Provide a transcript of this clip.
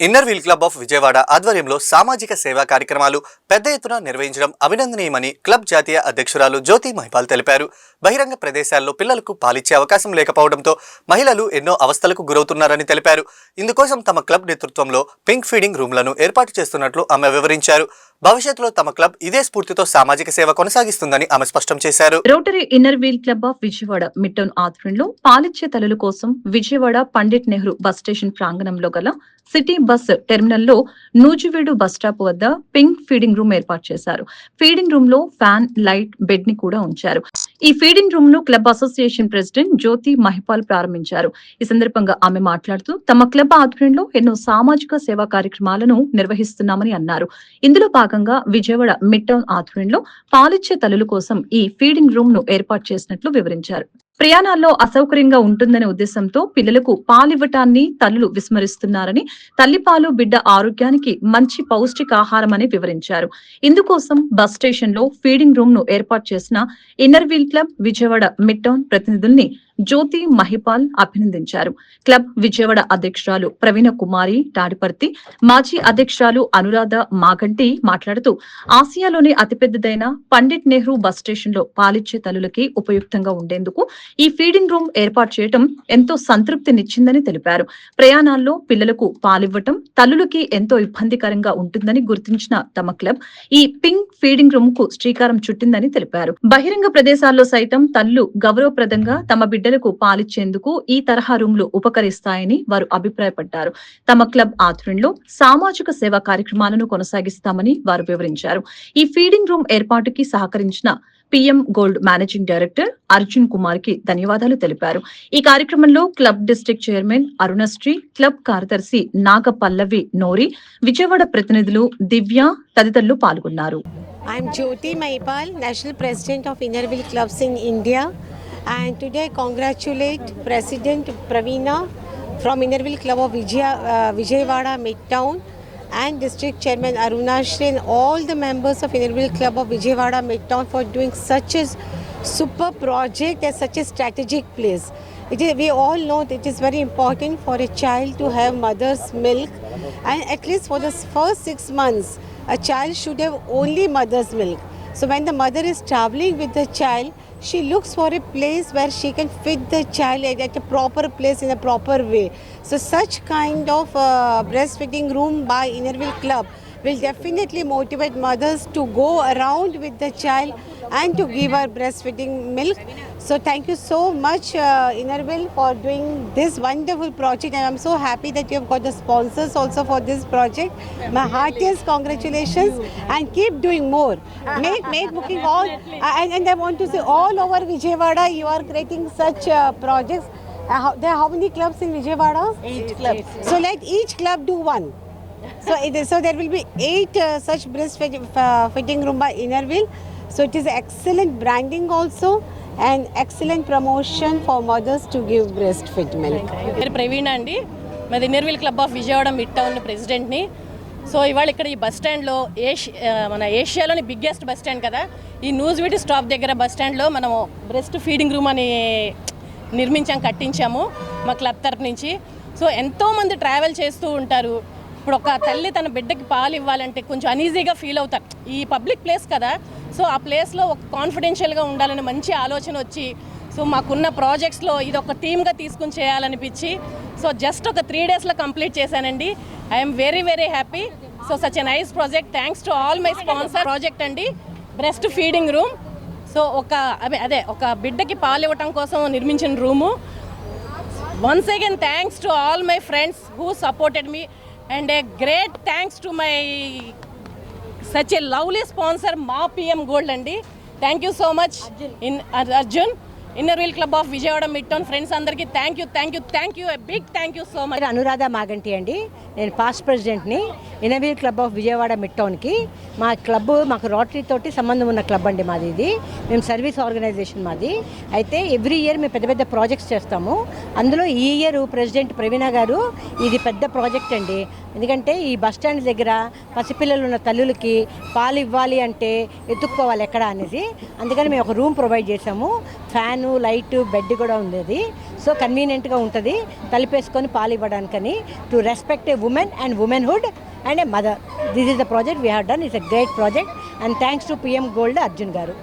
Inner Wheel Club of Vijayawada ఆధ్వర్యంలో సామాజిక సేవా కార్యక్రమాలు పెద్ద ఎత్తున నిర్వహించడం అభినందనీయమని క్లబ్ జాతీయ అధ్యక్షురాలు జ్యోతి మహిపాల్ తెలిపారు. బహిరంగ ప్రదేశాల్లో పిల్లలకు పాలిచ్చే అవకాశం లేకపోవడంతో మహిళలు ఎన్నో అవస్థలకు గురవుతున్నారని తెలిపారు. ఇందుకోసం తమ క్లబ్ నేతృత్వంలో పింక్ ఫీడింగ్ రూమ్లను ఏర్పాటు చేస్తున్నట్లు ఆమె వివరించారు. భవిష్యత్తులో తమ క్లబ్ ఇదే స్ఫూర్తితో సామాజిక సేవ కొనసాగిస్తుందని ఆమె స్పష్టం చేశారు. Rotary Inner Wheel Club of Vijayawada Mid Town ఆధ్వర్యంలో పాలిచ్చే తల్లుల కోసం విజయవాడ పండిట్ నెహ్రూ బస్ స్టేషన్ ప్రాంగణంలో గల సిటీ బస్ టెర్మినల్లో నూజివీడు బస్ స్టాప్ వద్ద పింక్ ఫీడింగ్ రూమ్ ఏర్పాటు చేశారు. ఫీడింగ్ రూమ్ లో ఫ్యాన్, లైట్, బెడ్ ని కూడా ఉంచారు. ఈ ఫీడింగ్ రూమ్ ను club association president Jyothi Mahipal ప్రారంభించారు. ఈ సందర్భంగా ఆమె మాట్లాడుతూ తమ క్లబ్ ఆధ్వర్యంలో ఎన్నో సామాజిక సేవా కార్యక్రమాలను నిర్వహిస్తున్నామని అన్నారు. ఇందులో భాగంగా విజయవాడ మిడ్ టౌన్ ఆధ్వర్యంలో పాలిచ్చే తల్లుల కోసం ఈ ఫీడింగ్ రూమ్ ను ఏర్పాటు చేసినట్లు వివరించారు. ప్రయాణాల్లో అసౌకర్యంగా ఉంటుందనే ఉద్దేశంతో పిల్లలకు పాలివ్వటాన్ని తల్లులు విస్మరిస్తున్నారని, తల్లిపాలు బిడ్డ ఆరోగ్యానికి మంచి పౌష్టికాహారమని వివరించారు. ఇందుకోసం బస్ స్టేషన్ లో ఫీడింగ్ రూమ్ ను ఏర్పాటు చేసిన Inner Wheel Club Vijayawada Mid Town ప్రతినిధుల్ని జ్యోతి మహిపాల్ అభినందించారు. క్లబ్ విజయవాడ అధ్యక్షురాలు ప్రవీణ కుమారి తాడిపర్తి, మాజీ అధ్యక్షురాలు అనురాధ మాగంటి మాట్లాడుతూ ఆసియాలోని అతిపెద్దదైన పండిట్ నెహ్రూ బస్ స్టేషన్ లో పాలిచ్చే తల్లులకి ఉపయుక్తంగా ఉండేందుకు ఈ ఫీడింగ్ రూమ్ ఏర్పాటు చేయడం ఎంతో సంతృప్తినిచ్చిందని తెలిపారు. ప్రయాణాల్లో పిల్లలకు పాలివ్వటం తల్లులకి ఎంతో ఇబ్బందికరంగా ఉంటుందని గుర్తించిన తమ క్లబ్ ఈ పింక్ ఫీడింగ్ రూమ్ కు శ్రీకారం చుట్టిందని తెలిపారు. బహిరంగ ప్రదేశాల్లో సైతం తల్లులు గౌరవప్రదంగా తమ బిడ్డలకు పాలిచ్చేందుకు ఈ తరహా రూమ్లు ఉపకరిస్తాయని వారు అభిప్రాయపడ్డారు. తమ క్లబ్ ఆధ్వర్యంలో సామాజిక సేవా కార్యక్రమాలను కొనసాగిస్తామని వారు వివరించారు. ఈ ఫీడింగ్ రూమ్ ఏర్పాటుకి సహకరించిన PM gold managing director Arjun Kumar కి ధన్యవాదాలు తెలిపారు. ఈ కార్యక్రమంలో club district chairman Arunasri, club కార్యదర్శి నాగపల్లవి నోరి, విజయవాడ ప్రతినిధులు దివ్య తదితరులు పాల్గొన్నారు. I'm Jyoti Mahipal, National President of Inner Wheel Clubs in India, and today I congratulate President Praveena from Inner Wheel Club of Vijayawada Midtown and District Chairman Arunashri and all the members of Inner Wheel Club of Vijayawada Midtown for doing such a super project at such a strategic place. We all know that it is very important for a child to have mother's milk, and at least for the first 6 months a child should have only mother's milk. So when the mother is traveling with the child, she looks for a place where she can fit the child at a proper place in a proper way. So such kind of breastfeeding room by Inner Wheel Club will definitely motivate mothers to go around with the child and to give her breastfeeding milk. So thank you so much Inner Wheel for doing this wonderful project, and I'm so happy that you have got the sponsors also for this project. My heartiest congratulations and keep doing more. Make booking all and I want to say all over Vijayawada you are creating such projects. There are how many clubs in Vijayawada? 8 clubs. So let each club do one. So there will be 8 such breastfeeding room by Inner Wheel. So it is excellent branding also and excellent promotion for mothers to give breastfed milk. Praveena అండి, మాది Inner Wheel Club of Vijayawada Mid Town ప్రెసిడెంట్ని. So ఇవాళ ఇక్కడ ఈ bus స్టాండ్లో మన ఏషియాలోని biggest bus stand కదా, ఈ నూజివీడు స్టాప్ దగ్గర బస్ స్టాండ్లో మనము బ్రెస్ట్ ఫీడింగ్ రూమ్ అని కట్టించాము మా క్లబ్ తరపు నుంచి. సో ఎంతోమంది ట్రావెల్ చేస్తూ ఉంటారు. ఇప్పుడు ఒక తల్లి తన బిడ్డకి పాలు ఇవ్వాలంటే కొంచెం అనీజీగా ఫీల్ అవుతారు. ఈ పబ్లిక్ ప్లేస్ కదా, సో ఆ ప్లేస్లో ఒక కాన్ఫిడెన్షియల్గా ఉండాలని మంచి ఆలోచన వచ్చి, సో మాకున్న ప్రాజెక్ట్స్లో ఇది ఒక టీమ్గా తీసుకుని చేయాలనిపించి, సో జస్ట్ ఒక 3 daysలో కంప్లీట్ చేశానండి. I'm very very happy. So such a nice project. Thanks to all my sponsor. Project అండి బ్రెస్ట్ ఫీడింగ్ రూమ్. సో ఒక బిడ్డకి పాలు ఇవ్వటం కోసం నిర్మించిన room. Once again thanks to all my friends who supported me, and a great thanks to my such a lovely sponsor Ma PM Gold andi. Thank you so much Arjun, Inner Wheel Club of Vijayawada Midtown friends andarki thank you a big thank you so much. Anuradha Maganti అండి, నేను past ప్రెసిడెంట్ని Inner Wheel Club of Vijayawada Mid టౌన్కి. మా club మాకు rotary తోటి సంబంధం ఉన్న club అండి మాది. ఇది మేము సర్వీస్ ఆర్గనైజేషన్ మాది. అయితే ఎవ్రీ ఇయర్ మేము పెద్ద పెద్ద ప్రాజెక్ట్స్ చేస్తాము. అందులో ఈ ఇయర్ ప్రెసిడెంట్ ప్రవీణ గారు ఇది పెద్ద ప్రాజెక్ట్ అండి. ఎందుకంటే ఈ బస్ స్టాండ్ దగ్గర పసిపిల్లలు ఉన్న తల్లులకి పాలు ఇవ్వాలి అంటే ఎత్తుక్కోవాలి ఎక్కడ అనేది, అందుకని మేము ఒక రూమ్ ప్రొవైడ్ చేసాము. ఫ్యాను, లైట్, బెడ్ కూడా ఉండేది. సో కన్వీనియంట్గా ఉంటుంది తలిపేసుకొని పాలు ఇవ్వడానికని, to respect a women and womanhood and a mother. This is the project we have done. It's a great project and thanks to PM gold Arjun గారు.